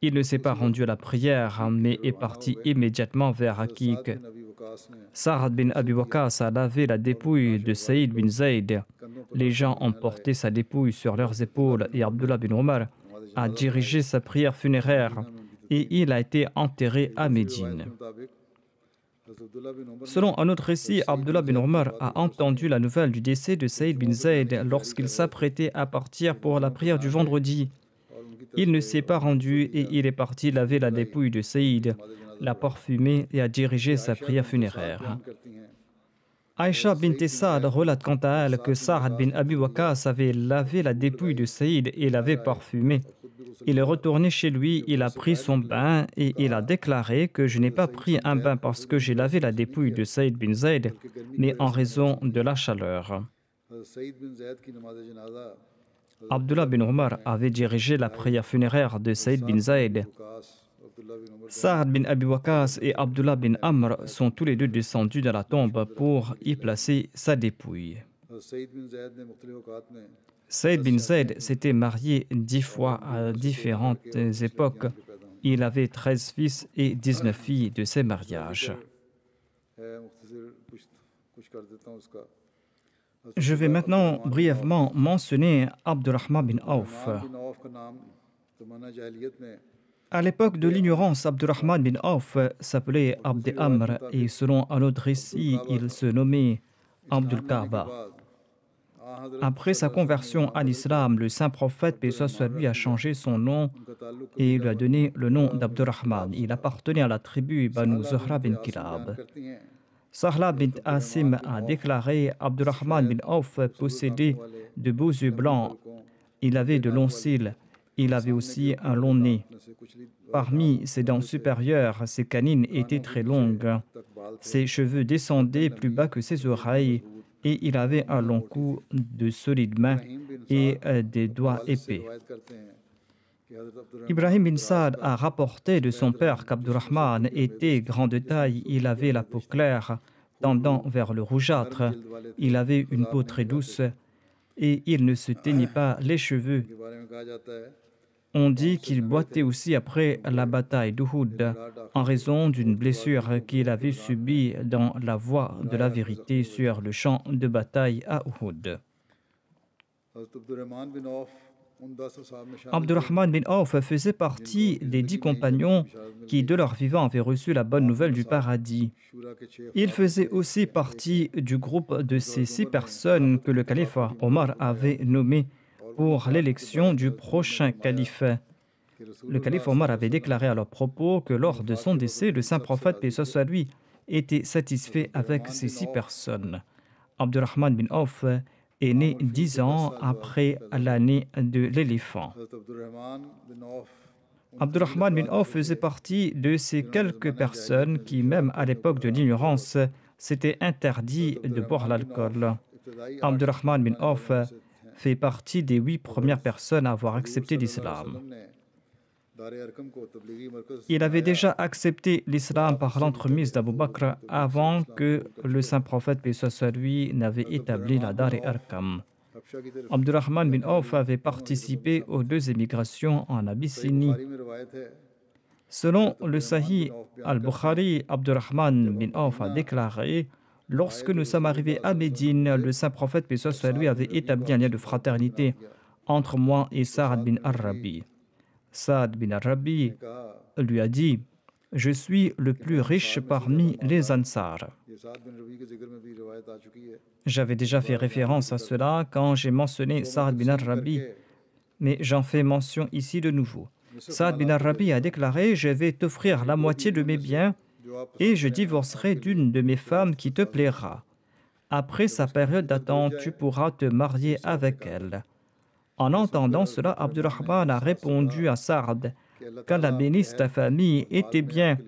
Il ne s'est pas rendu à la prière, mais est parti immédiatement vers Aqiq. Sa'ad bin Abi Waqqas a lavé la dépouille de Saïd bin Zayd. Les gens ont porté sa dépouille sur leurs épaules et Abdullah bin Omar a dirigé sa prière funéraire et il a été enterré à Médine. Selon un autre récit, Abdullah bin Omar a entendu la nouvelle du décès de Saïd bin Zayd lorsqu'il s'apprêtait à partir pour la prière du vendredi. Il ne s'est pas rendu et il est parti laver la dépouille de Saïd, l'a parfumé et a dirigé sa prière funéraire. Aïcha bint Saad relate quant à elle que Sa'ad bin Abi Waqqas avait lavé la dépouille de Saïd et l'avait parfumé. Il est retourné chez lui, il a pris son bain et il a déclaré que je n'ai pas pris un bain parce que j'ai lavé la dépouille de Saïd bin Zayd, mais en raison de la chaleur. Abdullah bin Omar avait dirigé la prière funéraire de Saïd bin Zayd. Sa'ad bin Abi Waqqas et Abdullah bin Amr sont tous les deux descendus dans la tombe pour y placer sa dépouille. Saïd bin Zayd s'était marié 10 fois à différentes époques. Il avait 13 fils et 19 filles de ses mariages. Je vais maintenant brièvement mentionner Abdurrahman bin Auf. À l'époque de l'ignorance, Abdurrahman bin Auf s'appelait Abd Amr et selon un autre récit, il se nommait Abdul Kaaba. Après sa conversion à l'islam, le saint prophète, paix soit lui, a changé son nom et lui a donné le nom d'Abdurrahman. Il appartenait à la tribu Banu Zuhra bin Kilab. Sahla bint Asim a déclaré: Abdurrahman bin Auf possédait de beaux yeux blancs, il avait de longs cils, il avait aussi un long nez. Parmi ses dents supérieures, ses canines étaient très longues. Ses cheveux descendaient plus bas que ses oreilles et il avait un long cou, de solides mains et des doigts épais. Ibrahim bin Saad a rapporté de son père qu'Abdurrahman était grand de taille, il avait la peau claire, tendant vers le rougeâtre, il avait une peau très douce et il ne se teignait pas les cheveux. On dit qu'il boitait aussi après la bataille d'Uhud en raison d'une blessure qu'il avait subie dans la voie de la vérité sur le champ de bataille à Uhud. Abdurrahman bin Auf faisait partie des 10 compagnons qui, de leur vivant, avaient reçu la bonne nouvelle du paradis. Il faisait aussi partie du groupe de ces 6 personnes que le calife Omar avait nommées pour l'élection du prochain calife. Le calife Omar avait déclaré à leur propos que lors de son décès, le saint prophète, paix soit lui, était satisfait avec ces 6 personnes. Abdurrahman bin Auf est né 10 ans après l'année de l'éléphant. Hazrat Abdurrahman bin Auf Abdurrahman bin Auf faisait partie de ces quelques personnes qui, même à l'époque de l'ignorance, s'étaient interdit de boire l'alcool. Abdurrahman bin Auf fait partie des 8 premières personnes à avoir accepté l'islam. Il avait déjà accepté l'islam par l'entremise d'Abu Bakr avant que le saint prophète, paix soit sur lui, n'avait établi la Dar-e-Arkam. Abdurrahman bin Auf avait participé aux 2 émigrations en Abyssinie. Selon le Sahih al-Bukhari, Abdurrahman bin Auf a déclaré: lorsque nous sommes arrivés à Médine, le saint prophète, paix soit sur lui, avait établi un lien de fraternité entre moi et Sa'ad bin Ar-Rabi. Sa'ad bin Ar-Rabi lui a dit: je suis le plus riche parmi les Ansar. J'avais déjà fait référence à cela quand j'ai mentionné Sa'ad bin Ar-Rabi, mais j'en fais mention ici de nouveau. Sa'ad bin Ar-Rabi a déclaré: je vais t'offrir la moitié de mes biens et je divorcerai d'une de mes femmes qui te plaira. Après sa période d'attente, tu pourras te marier avec elle. En entendant cela, Abdurrahman a répondu à Sa'ad: qu'Allah bénisse ta famille et tes biens,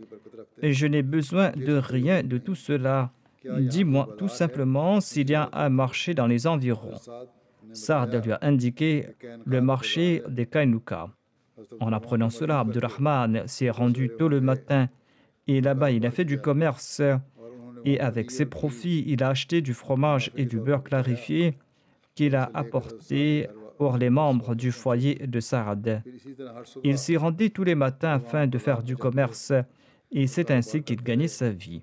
et je n'ai besoin de rien de tout cela. Dis-moi tout simplement s'il y a un marché dans les environs. Sa'ad lui a indiqué le marché des Kainuka. En apprenant cela, Abdurrahman s'est rendu tôt le matin et là-bas il a fait du commerce et avec ses profits il a acheté du fromage et du beurre clarifié qu'il a apporté pour les membres du foyer de Sa'ad. Il s'y rendait tous les matins afin de faire du commerce et c'est ainsi qu'il gagnait sa vie.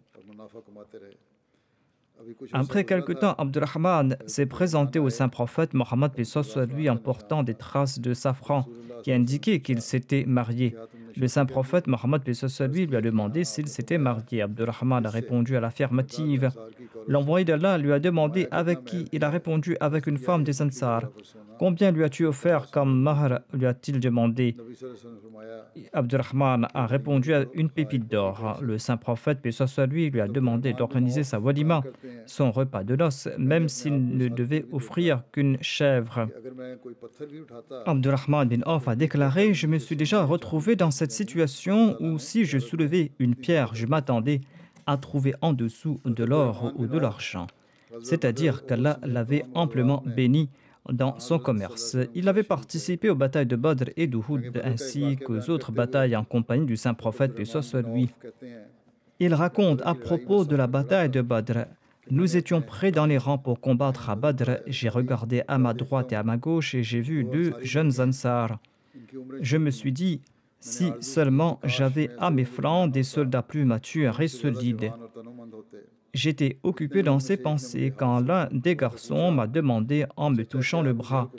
Après quelque temps, Abdurrahman s'est présenté au saint prophète Mohammed paix soit sur lui en portant des traces de safran qui indiquaient qu'il s'était marié. Le saint prophète Mohammed paix soit sur lui a demandé s'il s'était marié. Abdurrahman a répondu à l'affirmative. L'envoyé d'Allah lui a demandé avec qui. Il a répondu: avec une femme des Ansar. Combien lui as-tu offert comme mahr, lui a-t-il demandé. Abdurrahman a répondu: à une pépite d'or. Le saint prophète paix soit sur lui a demandé d'organiser sa walima, son repas de noces, même s'il ne devait offrir qu'une chèvre. Abdurrahman bin Auf a déclaré: je me suis déjà retrouvé dans cette situation où si je soulevais une pierre, je m'attendais à trouver en dessous de l'or ou de l'argent. C'est-à-dire qu'Allah l'avait amplement béni dans son commerce. Il avait participé aux batailles de Badr et d'Uhud ainsi qu'aux autres batailles en compagnie du saint prophète paix soit sur lui. Il raconte à propos de la bataille de Badr: nous étions prêts dans les rangs pour combattre à Badr. J'ai regardé à ma droite et à ma gauche et j'ai vu 2 jeunes Ansar. Je me suis dit: si seulement j'avais à mes flancs des soldats plus matures et solides. J'étais occupé dans ces pensées quand l'un des garçons m'a demandé en me touchant le bras: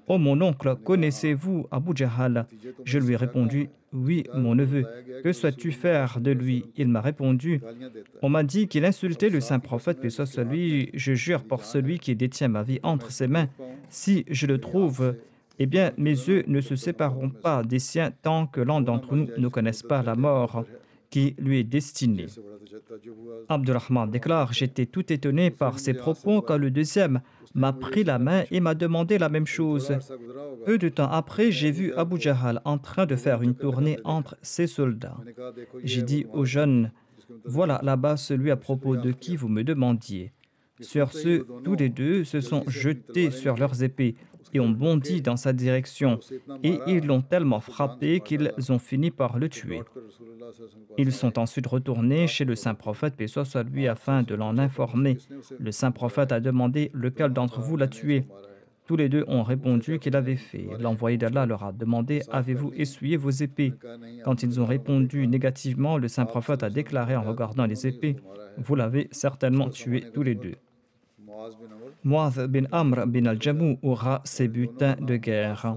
oh mon oncle, connaissez-vous Abu Jahal? Je lui ai répondu: oui, mon neveu. Que souhaites-tu faire de lui? Il m'a répondu: on m'a dit qu'il insultait le saint prophète paix soit sur lui. Je jure par celui qui détient ma vie entre ses mains, si je le trouve, eh bien mes yeux ne se sépareront pas des siens tant que l'un d'entre nous ne connaisse pas la mort qui lui est destinée. Abdurrahman déclare: j'étais tout étonné par ses propos quand le deuxième m'a pris la main et m'a demandé la même chose. Peu de temps après, j'ai vu Abu Jahal en train de faire une tournée entre ses soldats. J'ai dit aux jeunes: voilà là-bas celui à propos de qui vous me demandiez. Sur ce, tous les 2 se sont jetés sur leurs épées et ont bondi dans sa direction, et ils l'ont tellement frappé qu'ils ont fini par le tuer. Ils sont ensuite retournés chez le saint prophète paix soit sur lui afin de l'en informer. Le saint prophète a demandé: lequel d'entre vous l'a tué? Tous les 2 ont répondu qu'il avait fait. L'envoyé d'Allah leur a demandé: avez-vous essuyé vos épées? Quand ils ont répondu négativement, le saint prophète a déclaré en regardant les épées: vous l'avez certainement tué tous les 2. Mu'adh bin Amr bin al-Jamu aura ses butins de guerre.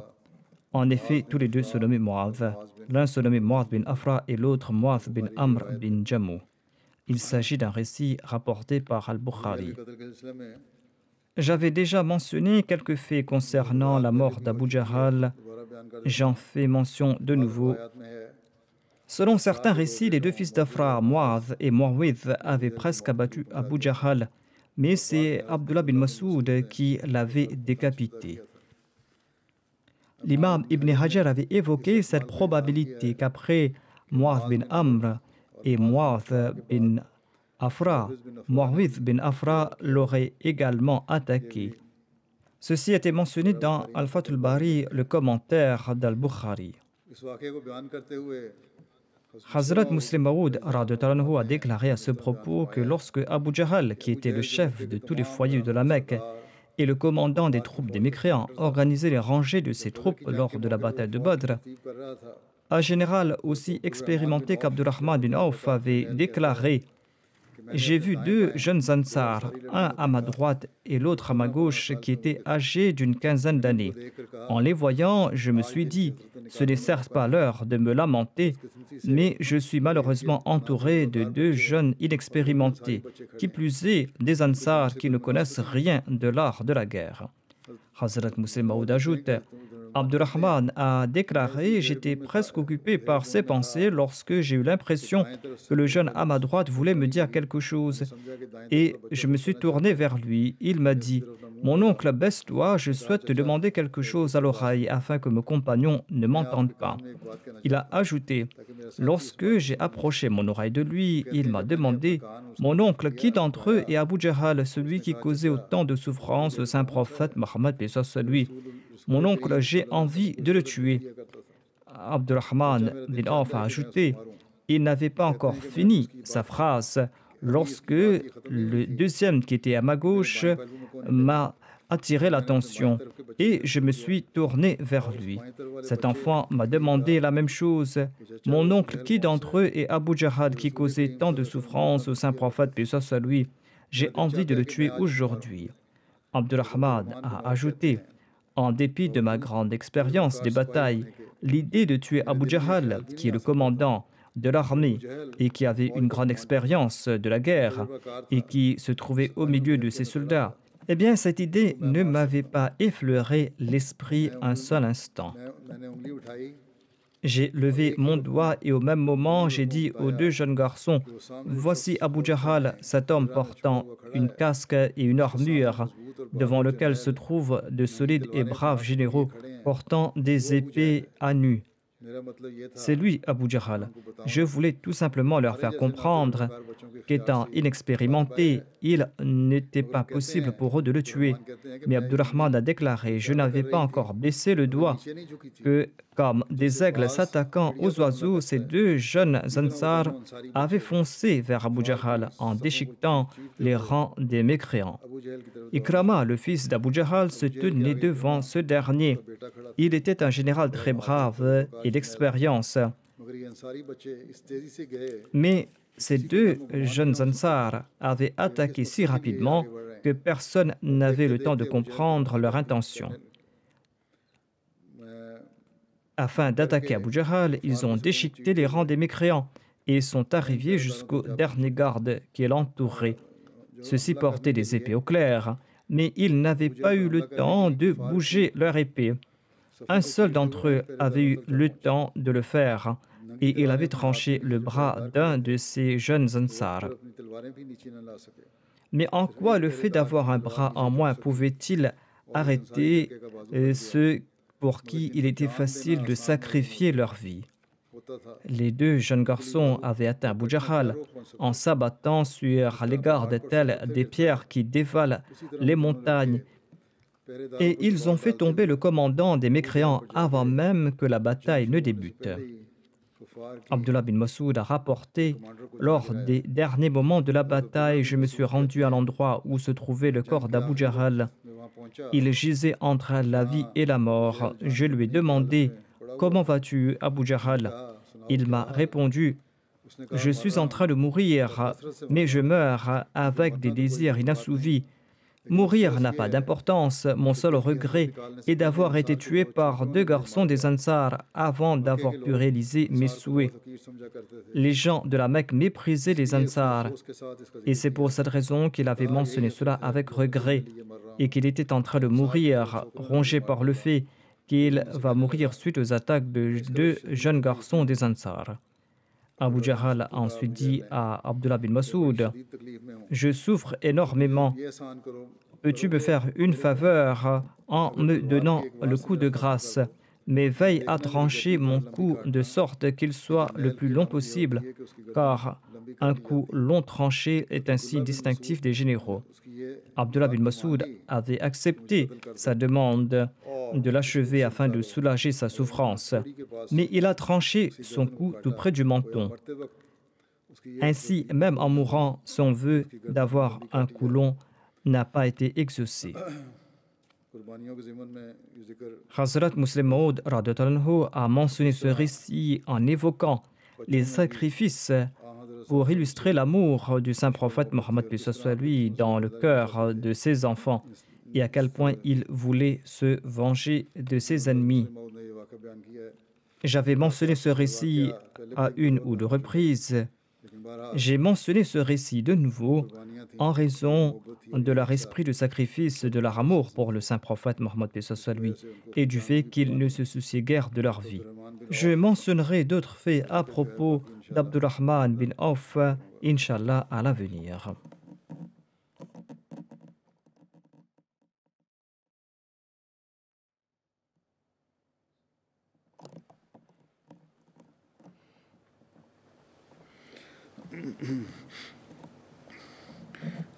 En effet, tous les 2 se nommaient Mu'adh. L'un se nommait Mu'adh bin Afra et l'autre Mu'adh bin Amr bin Jamu. Il s'agit d'un récit rapporté par Al-Bukhari. J'avais déjà mentionné quelques faits concernant la mort d'Abu Jahal. J'en fais mention de nouveau. Selon certains récits, les 2 fils d'Afra, Mu'adh et Mu'awidh, avaient presque abattu Abu Jahal. mais c'est Abdullah bin Masoud qui l'avait décapité. L'imam Ibn Hajar avait évoqué cette probabilité qu'après Mu'adh bin Amr et Mu'adh bin Afra l'aurait également attaqué. Ceci était mentionné dans Al-Fath al-Bari, le commentaire d'Al-Bukhari. Hazrat Muslim Maud a déclaré à ce propos que lorsque Abu Jahl, qui était le chef de tous les foyers de la Mecque et le commandant des troupes des mécréants, organisait les rangées de ses troupes lors de la bataille de Badr, un général aussi expérimenté qu'Abdurrahman bin Auf avait déclaré: j'ai vu deux jeunes Ansar, un à ma droite et l'autre à ma gauche, qui étaient âgés d'une quinzaine d'années. En les voyant, je me suis dit, ce n'est certes pas l'heure de me lamenter, mais je suis malheureusement entouré de deux jeunes inexpérimentés, qui plus est des Ansar qui ne connaissent rien de l'art de la guerre. Hazrat Muslim Maud ajoute: Abdurrahman a déclaré: j'étais presque occupé par ses pensées lorsque j'ai eu l'impression que le jeune à ma droite voulait me dire quelque chose. Et je me suis tourné vers lui. Il m'a dit: mon oncle, baisse-toi, je souhaite te demander quelque chose à l'oreille afin que mes compagnons ne m'entendent pas. Il a ajouté: lorsque j'ai approché mon oreille de lui, il m'a demandé: mon oncle, qui d'entre eux est Abu Jahl, celui qui causait autant de souffrances au saint prophète Mohammed paix soit lui? Mon oncle, j'ai envie de le tuer. Abdurrahman bin Auf a ajouté: il n'avait pas encore fini sa phrase lorsque le deuxième qui était à ma gauche m'a attiré l'attention et je me suis tourné vers lui. Cet enfant m'a demandé la même chose: mon oncle, qui d'entre eux est Abu Jahl qui causait tant de souffrances au saint prophète paix soit lui? J'ai envie de le tuer aujourd'hui. Abdurrahman a ajouté: en dépit de ma grande expérience des batailles, l'idée de tuer Abu Jahl, qui est le commandant de l'armée et qui avait une grande expérience de la guerre et qui se trouvait au milieu de ses soldats, eh bien cette idée ne m'avait pas effleuré l'esprit un seul instant. J'ai levé mon doigt et au même moment, j'ai dit aux deux jeunes garçons: voici Abu Jahl, cet homme portant une casque et une armure, devant lequel se trouvent de solides et braves généraux portant des épées à nu. C'est lui, Abu Jahl. Je voulais tout simplement leur faire comprendre qu'étant inexpérimenté, il n'était pas possible pour eux de le tuer. Mais Abdurrahman a déclaré: je n'avais pas encore baissé le doigt que, comme des aigles s'attaquant aux oiseaux, ces deux jeunes Ansar avaient foncé vers Abu Jahl en déchiquetant les rangs des mécréants. Ikrama, le fils d'Abu Jahl, se tenait devant ce dernier. Il était un général très brave et d'expérience. Mais ces deux jeunes Ansar avaient attaqué si rapidement que personne n'avait le temps de comprendre leur intention. Afin d'attaquer Abu Jahl, ils ont déchiqueté les rangs des mécréants et sont arrivés jusqu'au dernier garde qui l'entourait. Ceux-ci portaient des épées au clair, mais ils n'avaient pas eu le temps de bouger leur épée. Un seul d'entre eux avait eu le temps de le faire, et il avait tranché le bras d'un de ces jeunes Ansar. Mais en quoi le fait d'avoir un bras en moins pouvait-il arrêter ceux pour qui il était facile de sacrifier leur vie? Les deux jeunes garçons avaient atteint Abu Jahl en s'abattant sur les gardes telles des pierres qui dévalent les montagnes, et ils ont fait tomber le commandant des mécréants avant même que la bataille ne débute. Abdullah bin Masoud a rapporté: lors des derniers moments de la bataille, je me suis rendu à l'endroit où se trouvait le corps d'Abu Jahl. Il gisait entre la vie et la mort. Je lui ai demandé: comment vas-tu, Abu Jahl? Il m'a répondu: je suis en train de mourir, mais je meurs avec des désirs inassouvis. Mourir n'a pas d'importance, mon seul regret est d'avoir été tué par deux garçons des Ansar avant d'avoir pu réaliser mes souhaits. Les gens de la Mecque méprisaient les Ansar, et c'est pour cette raison qu'il avait mentionné cela avec regret, et qu'il était en train de mourir, rongé par le fait qu'il va mourir suite aux attaques de deux jeunes garçons des Ansar. Abu Jahl a ensuite dit à Abdullah bin Masoud, je souffre énormément. Peux-tu me faire une faveur en me donnant le coup de grâce, mais veille à trancher mon cou de sorte qu'il soit le plus long possible, car un coup long tranché est un signe distinctif des généraux. Abdullah bin Masoud avait accepté sa demande de l'achever afin de soulager sa souffrance, mais il a tranché son cou tout près du menton. Ainsi, même en mourant, son vœu d'avoir un cou long n'a pas été exaucé. Hazrat Muslim Maud a mentionné ce récit en évoquant les sacrifices pour illustrer l'amour du saint prophète Mohammed lui dans le cœur de ses enfants et à quel point il voulait se venger de ses ennemis. J'avais mentionné ce récit à une ou deux reprises. J'ai mentionné ce récit de nouveau en raison de leur esprit de sacrifice, de leur amour pour le saint prophète Mohammed lui et du fait qu'ils ne se souciaient guère de leur vie. Je mentionnerai d'autres faits à propos d'Abdurrahman bin Auf, Inch'Allah, à l'avenir.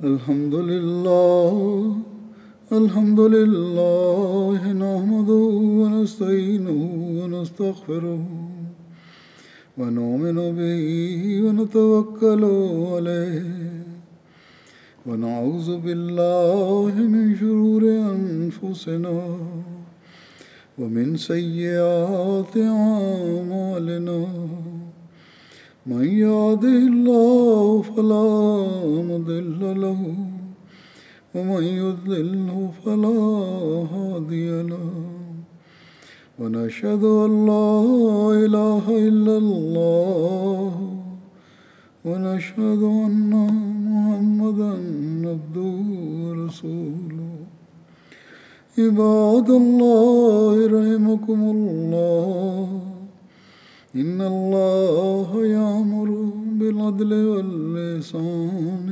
Alhamdulillah, alhamdulillah, nahmaduhu wa nasta'inuhu wa nastaghfiruh. ونؤمن به ونتوكل عليه ونعوذ بالله من شرور أنفسنا ومن سيئات أعمالنا من يهده الله فلا مضل له ومن يضلله فلا هادي له ونشهد أن لا إله إلا الله ونشهد أن محمدا عبده ورسوله عباد الله رحمكم الله إن الله يأمر بالعدل والإحسان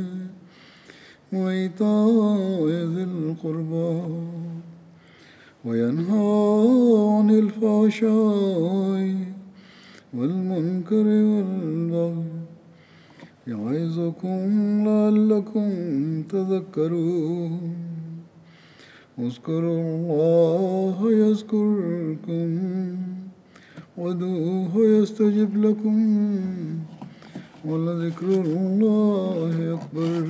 وإيتاء ذي القربى وينهى عن الفحشاء والمنكر والبغي يعظكم لعلكم تذكرون اذكروا الله يذكركم وادعوه يستجب لكم ولذكر الله أكبر